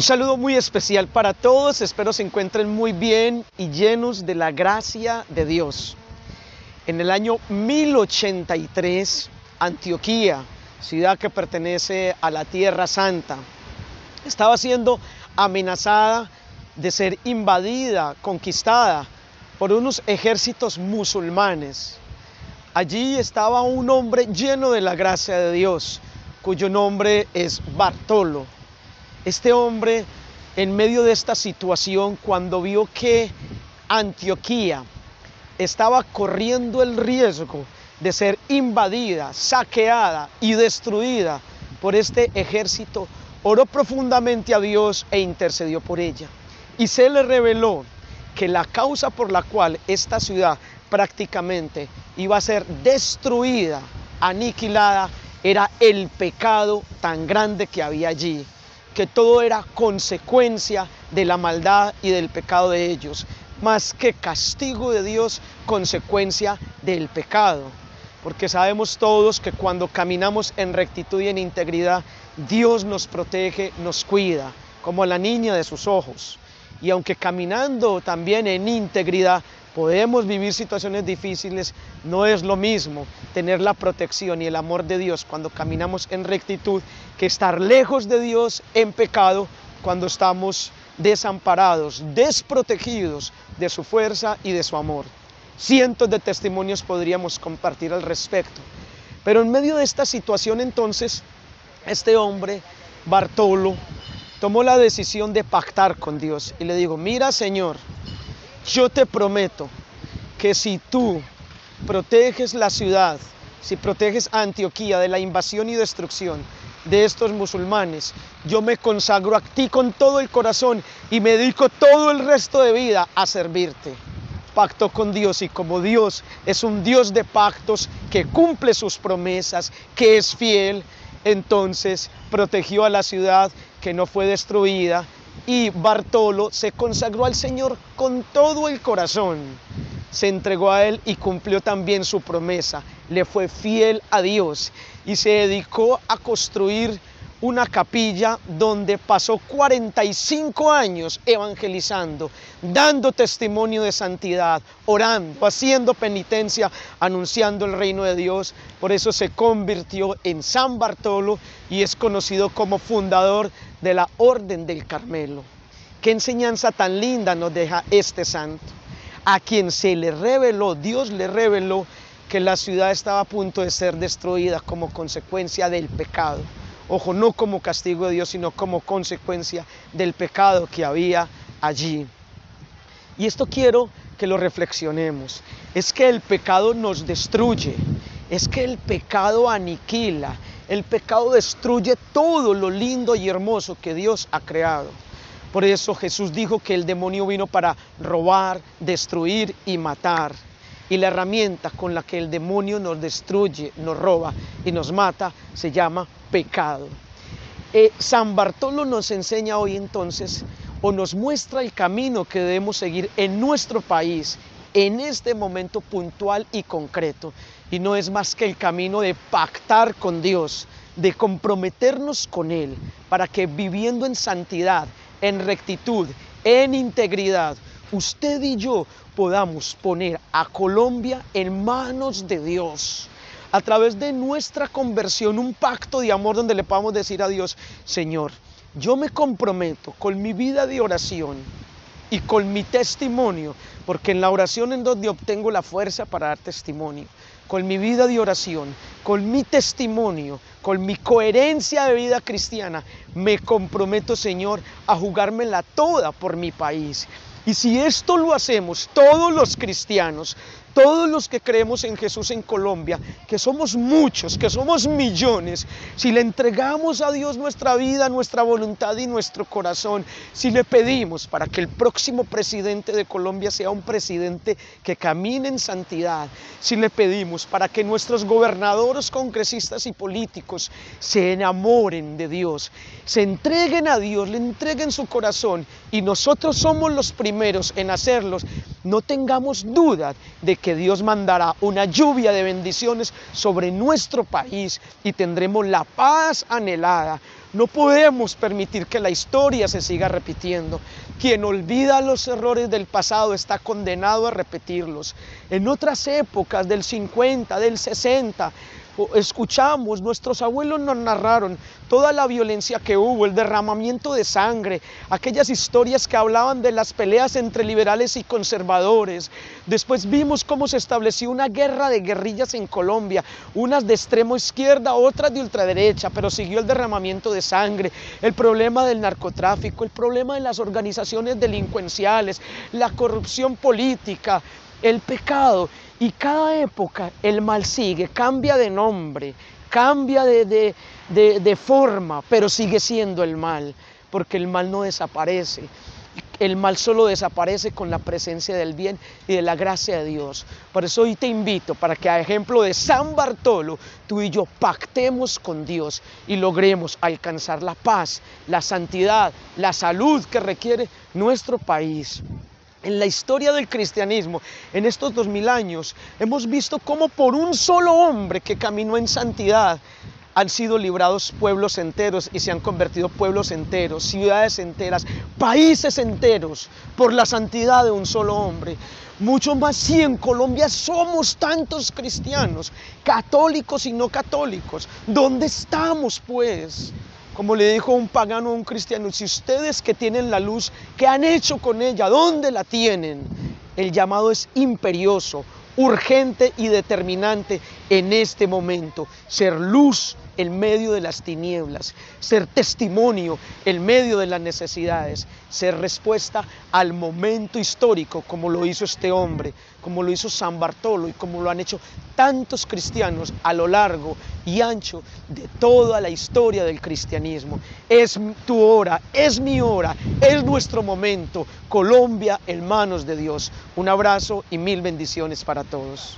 Un saludo muy especial para todos, espero se encuentren muy bien y llenos de la gracia de Dios. En el año 1083, Antioquía, ciudad que pertenece a la Tierra Santa, estaba siendo amenazada de ser invadida, conquistada por unos ejércitos musulmanes. Allí estaba un hombre lleno de la gracia de Dios, cuyo nombre es Bartolo. Este hombre, en medio de esta situación, cuando vio que Antioquía estaba corriendo el riesgo de ser invadida, saqueada y destruida por este ejército, oró profundamente a Dios e intercedió por ella. Y se le reveló que la causa por la cual esta ciudad prácticamente iba a ser destruida, aniquilada, era el pecado tan grande que había allí, que todo era consecuencia de la maldad y del pecado de ellos, más que castigo de Dios, consecuencia del pecado. Porque sabemos todos que cuando caminamos en rectitud y en integridad, Dios nos protege, nos cuida, como a la niña de sus ojos. Y aunque caminando también en integridad podemos vivir situaciones difíciles, no es lo mismo tener la protección y el amor de Dios cuando caminamos en rectitud que estar lejos de Dios en pecado cuando estamos desamparados, desprotegidos de su fuerza y de su amor. Cientos de testimonios podríamos compartir al respecto. Pero en medio de esta situación entonces, este hombre, Bartolo, tomó la decisión de pactar con Dios y le dijo: mira, Señor, yo te prometo que si tú proteges la ciudad, si proteges a Antioquía de la invasión y destrucción de estos musulmanes, yo me consagro a ti con todo el corazón y me dedico todo el resto de vida a servirte. Pactó con Dios, y como Dios es un Dios de pactos, que cumple sus promesas, que es fiel, entonces protegió a la ciudad, que no fue destruida, y Bartolo se consagró al Señor con todo el corazón. Se entregó a Él y cumplió también su promesa. Le fue fiel a Dios y se dedicó a construir una capilla donde pasó 45 años evangelizando, dando testimonio de santidad, orando, haciendo penitencia, anunciando el reino de Dios. Por eso se convirtió en San Bartolo y es conocido como fundador de la Orden del Carmelo. Qué enseñanza tan linda nos deja este santo, a quien se le reveló, Dios le reveló que la ciudad estaba a punto de ser destruida como consecuencia del pecado. Ojo, no como castigo de Dios, sino como consecuencia del pecado que había allí. Y esto quiero que lo reflexionemos. Es que el pecado nos destruye, es que el pecado aniquila, el pecado destruye todo lo lindo y hermoso que Dios ha creado. Por eso Jesús dijo que el demonio vino para robar, destruir y matar. Y la herramienta con la que el demonio nos destruye, nos roba y nos mata se llama pecado. San Bartolo nos enseña hoy entonces, o nos muestra el camino que debemos seguir en nuestro país, en este momento puntual y concreto. Y no es más que el camino de pactar con Dios, de comprometernos con Él, para que viviendo en santidad, en rectitud, en integridad, usted y yo podamos poner a Colombia en manos de Dios. A través de nuestra conversión, un pacto de amor donde le podamos decir a Dios: Señor, yo me comprometo con mi vida de oración y con mi testimonio, porque en la oración es donde obtengo la fuerza para dar testimonio. Con mi vida de oración, con mi testimonio, con mi coherencia de vida cristiana, me comprometo, Señor, a jugármela toda por mi país. Y si esto lo hacemos todos los cristianos, todos los que creemos en Jesús en Colombia, que somos muchos, que somos millones, si le entregamos a Dios nuestra vida, nuestra voluntad y nuestro corazón, si le pedimos para que el próximo presidente de Colombia sea un presidente que camine en santidad, si le pedimos para que nuestros gobernadores, congresistas y políticos se enamoren de Dios, se entreguen a Dios, le entreguen su corazón, y nosotros somos los primeros en hacerlos, no tengamos duda de que Dios mandará una lluvia de bendiciones sobre nuestro país y tendremos la paz anhelada. No podemos permitir que la historia se siga repitiendo. Quien olvida los errores del pasado está condenado a repetirlos. En otras épocas del 50, del 60, escuchamos, nuestros abuelos nos narraron toda la violencia que hubo, el derramamiento de sangre, aquellas historias que hablaban de las peleas entre liberales y conservadores. Después vimos cómo se estableció una guerra de guerrillas en Colombia, unas de extremo izquierda, otras de ultraderecha, pero siguió el derramamiento de sangre, el problema del narcotráfico, el problema de las organizaciones delincuenciales, la corrupción política, el pecado. Y cada época el mal sigue, cambia de nombre, cambia de forma, pero sigue siendo el mal, porque el mal no desaparece. El mal solo desaparece con la presencia del bien y de la gracia de Dios. Por eso hoy te invito para que, a ejemplo de San Bartolo, tú y yo pactemos con Dios y logremos alcanzar la paz, la santidad, la salud que requiere nuestro país. En la historia del cristianismo, en estos 2000 años, hemos visto cómo por un solo hombre que caminó en santidad han sido librados pueblos enteros y se han convertido pueblos enteros, ciudades enteras, países enteros, por la santidad de un solo hombre. Mucho más si en Colombia somos tantos cristianos, católicos y no católicos. ¿Dónde estamos, pues? Como le dijo un pagano a un cristiano, si ustedes que tienen la luz, ¿qué han hecho con ella? ¿Dónde la tienen? El llamado es imperioso, urgente y determinante en este momento. Ser luz en medio de las tinieblas, ser testimonio en medio de las necesidades, ser respuesta al momento histórico, como lo hizo este hombre, como lo hizo San Bartolo y como lo han hecho tantos cristianos a lo largo y ancho de toda la historia del cristianismo. Es tu hora, es mi hora, es nuestro momento. Colombia en manos de Dios. Un abrazo y mil bendiciones para todos.